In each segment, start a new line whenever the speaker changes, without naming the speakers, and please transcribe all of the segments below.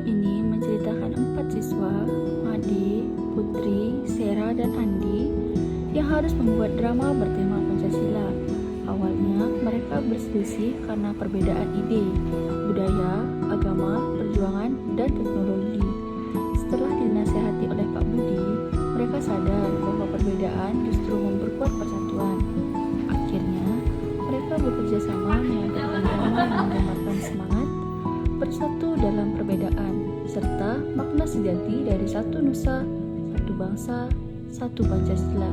ini menceritakan 4 siswa, Made, Putri, Sera, dan Andi, yang harus membuat drama bertema Pancasila. Awalnya, mereka berselisih karena perbedaan ide, budaya, agama, perjuangan, dan teknologi. Setelah dinasihati oleh Pak Budi, mereka sadar bahwa perbedaan justru memperkuat persatuan. Akhirnya, mereka bekerja sama mengadakan drama yang menggambarkan semangat bersatu dalam perbedaan, serta makna sejati dari satu nusa, satu bangsa, satu Pancasila.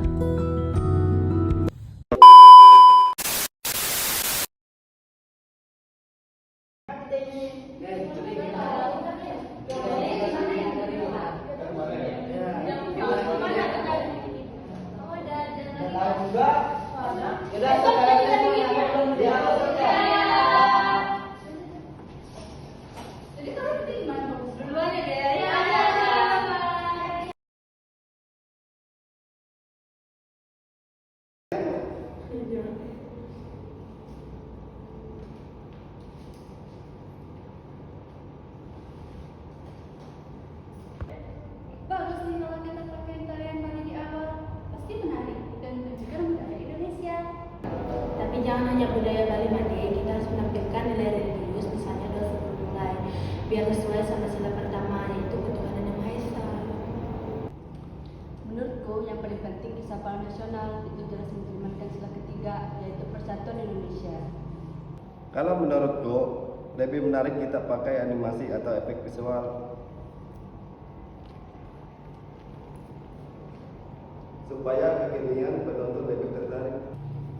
Bagus nih kalau kita pakai tarian Bali di awal, pasti menarik dan menunjukkan budaya Indonesia.
Tapi jangan hanya budaya Bali, Made, kita harus menampilkan nilai religius, misalnya doa sebelum mulai, biar sesuai sama sila pertama, yaitu ketuhanan yang Maha Esa.
Menurutku yang paling penting kisah pahlawan nasional itu jelas mencerminkan sila ketiga, yaitu persatuan Indonesia.
Kalau menurutku, lebih menarik kita pakai animasi atau efek visual supaya kekinian penonton lebih tertarik.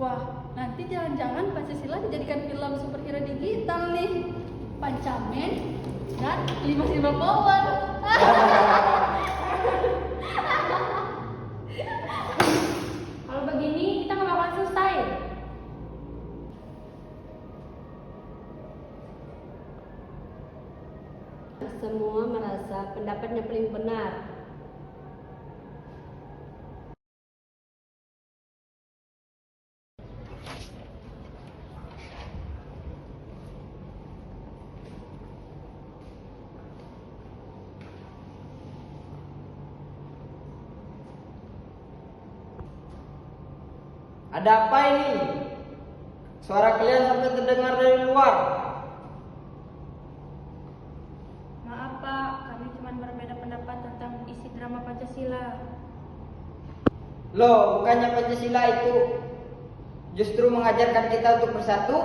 Wah, nanti jangan-jangan Pancasila dijadikan film superhero digital nih. Pancamen dan 55 power.
Kalau begini, kita nggak bakal selesai.
Semua merasa pendapatnya paling benar.
Ada apa ini? Suara kalian sampai terdengar dari luar.
Maaf Pak, kami cuma berbeda pendapat tentang isi drama Pancasila.
Loh, bukannya Pancasila itu justru mengajarkan kita untuk bersatu?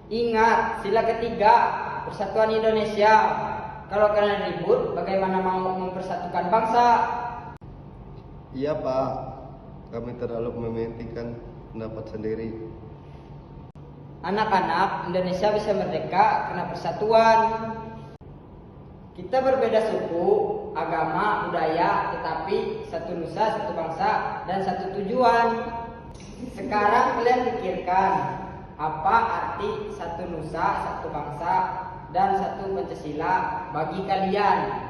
Ingat, sila ketiga, persatuan Indonesia. Kalau kalian ribut, bagaimana mau mempersatukan bangsa?
Iya Pak, kami terlalu mementingkan pendapat sendiri.
Anak-anak, Indonesia bisa merdeka karena persatuan. Kita berbeda suku, agama, budaya, tetapi satu nusa, satu bangsa, dan satu tujuan. Sekarang kalian pikirkan, apa arti satu nusa, satu bangsa, dan satu Pancasila bagi kalian?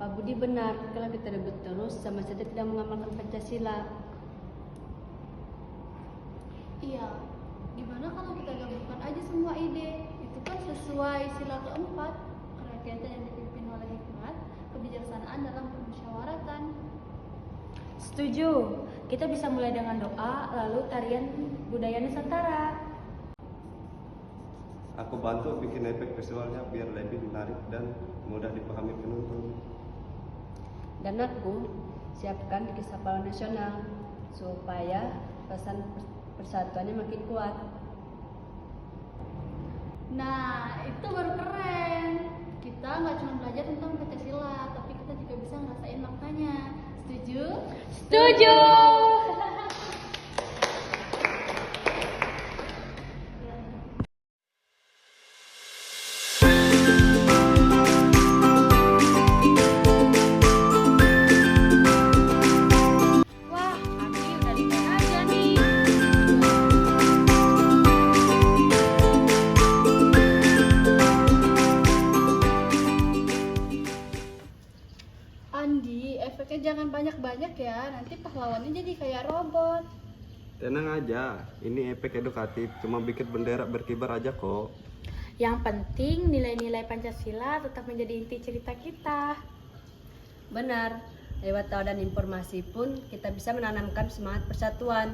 Pak Budi benar, kalau kita ribut terus sama saja tidak mengamalkan Pancasila.
Iya, gimana kalau kita gabungkan aja semua ide? Itu kan sesuai sila keempat, kerakyatan yang dipimpin oleh hikmat, kebijaksanaan dalam permusyawaratan.
Setuju, kita bisa mulai dengan doa, lalu tarian budaya Nusantara.
Aku bantu bikin efek visualnya biar lebih menarik dan mudah dipahami penonton.
Dan aku siapkan kisah pahlawan nasional supaya pesan persatuannya makin kuat.
Nah, itu baru keren. Kita nggak cuma belajar tentang Pancasila, tapi kita juga bisa ngerasain maknanya. Setuju?
Setuju!
Andi, efeknya jangan banyak-banyak ya, nanti pahlawannya jadi kayak robot.
Tenang aja, ini efek edukatif, cuma bikin bendera berkibar aja kok.
Yang penting nilai-nilai Pancasila tetap menjadi inti cerita kita.
Benar, lewat tahu dan informasi pun kita bisa menanamkan semangat persatuan.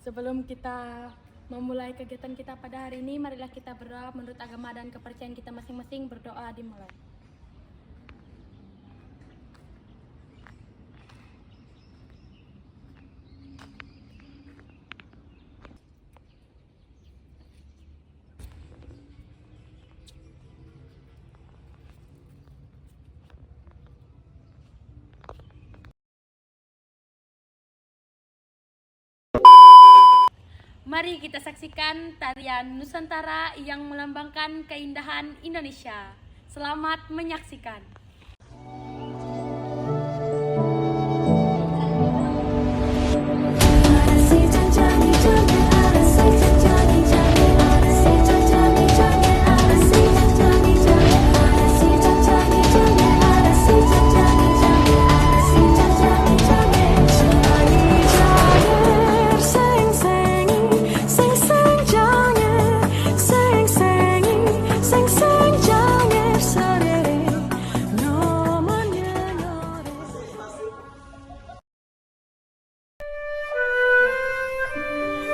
Sebelum kita memulai kegiatan kita pada hari ini, marilah kita berdoa menurut agama dan kepercayaan kita masing-masing. Berdoa dimulai. Mari kita saksikan tarian Nusantara yang melambangkan keindahan Indonesia. Selamat menyaksikan.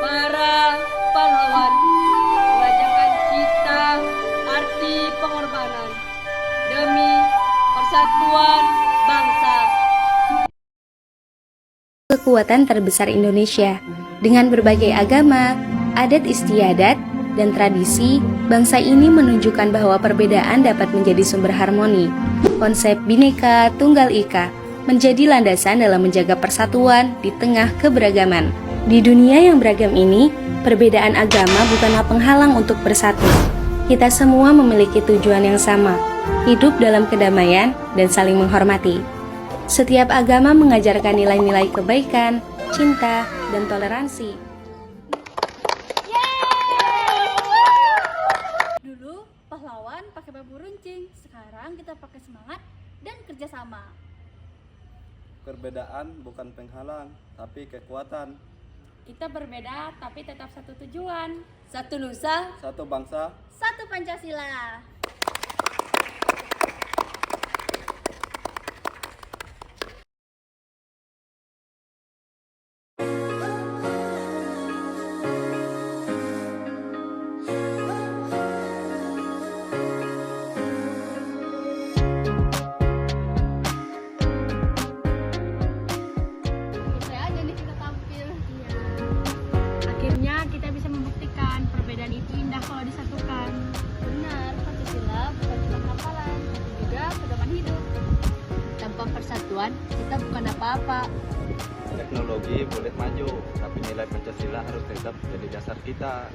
Para pahlawan mengajarkan kita arti pengorbanan demi persatuan bangsa.
Kekuatan terbesar Indonesia. Dengan berbagai agama, adat istiadat, dan tradisi, bangsa ini menunjukkan bahwa perbedaan dapat menjadi sumber harmoni. Konsep Bhinneka Tunggal Ika menjadi landasan dalam menjaga persatuan di tengah keberagaman. Di dunia yang beragam ini, perbedaan agama bukanlah penghalang untuk bersatu. Kita semua memiliki tujuan yang sama, hidup dalam kedamaian dan saling menghormati. Setiap agama mengajarkan nilai-nilai kebaikan, cinta, dan toleransi.
Dulu pahlawan pakai bambu runcing, sekarang kita pakai semangat dan kerjasama.
Perbedaan bukan penghalang, tapi kekuatan.
Kita berbeda tapi tetap satu tujuan.
Satu nusa,
Satu bangsa,
Satu Pancasila. Selesai aja nih kita tampil.
Akhirnya kita bisa membuktikan perbedaan itu indah kalau disatukan.
Benar, Pancasila bukan cuma hafalan, tapi juga pedoman hidup.
tanpa persatuan kita bukan apa-apa.
teknologi boleh maju, tapi nilai Pancasila harus tetap jadi dasar kita.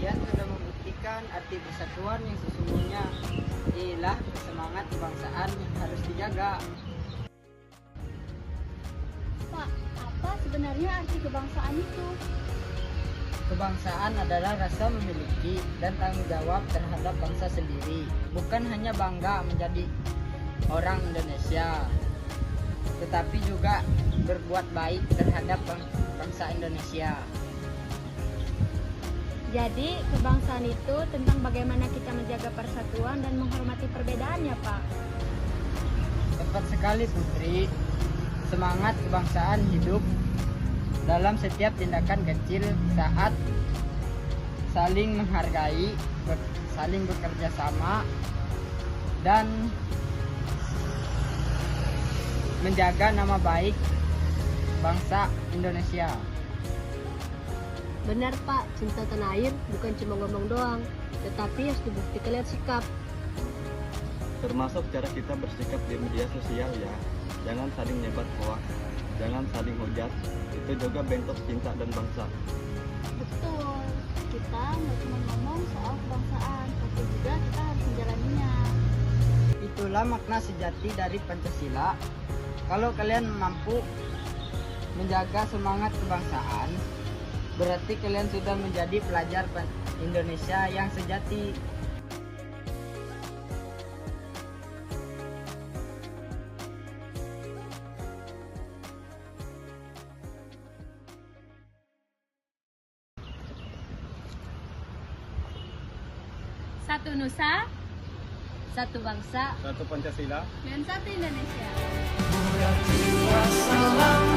Kalian sudah membuktikan arti persatuan yang sesungguhnya. Inilah semangat kebangsaan yang harus dijaga.
Pak, apa sebenarnya arti kebangsaan itu?
Kebangsaan adalah rasa memiliki dan tanggung jawab terhadap bangsa sendiri, bukan hanya bangga menjadi orang Indonesia, tetapi juga berbuat baik terhadap bangsa Indonesia.
Jadi, kebangsaan itu tentang bagaimana kita menjaga persatuan dan menghormati perbedaannya, Pak.
Tepat sekali, Putri. Semangat kebangsaan hidup dalam setiap tindakan kecil saat saling menghargai, saling bekerja sama, dan menjaga nama baik bangsa Indonesia.
Benar Pak, cinta tanah air bukan cuma ngomong doang, tetapi harus dibuktikan lewat sikap.
Termasuk cara kita bersikap di media sosial ya. Jangan saling nyebar hoax, jangan saling hujat. Itu juga bentuk cinta dan bangsa.
Betul, kita nggak cuma ngomong soal kebangsaan, tapi juga kita harus menjalaninya.
Itulah makna sejati dari Pancasila. Kalau kalian mampu menjaga semangat kebangsaan, berarti kalian sudah menjadi pelajar Indonesia yang sejati.
Satu nusa,
Satu bangsa,
Satu Pancasila.
Dan satu Indonesia.
Salam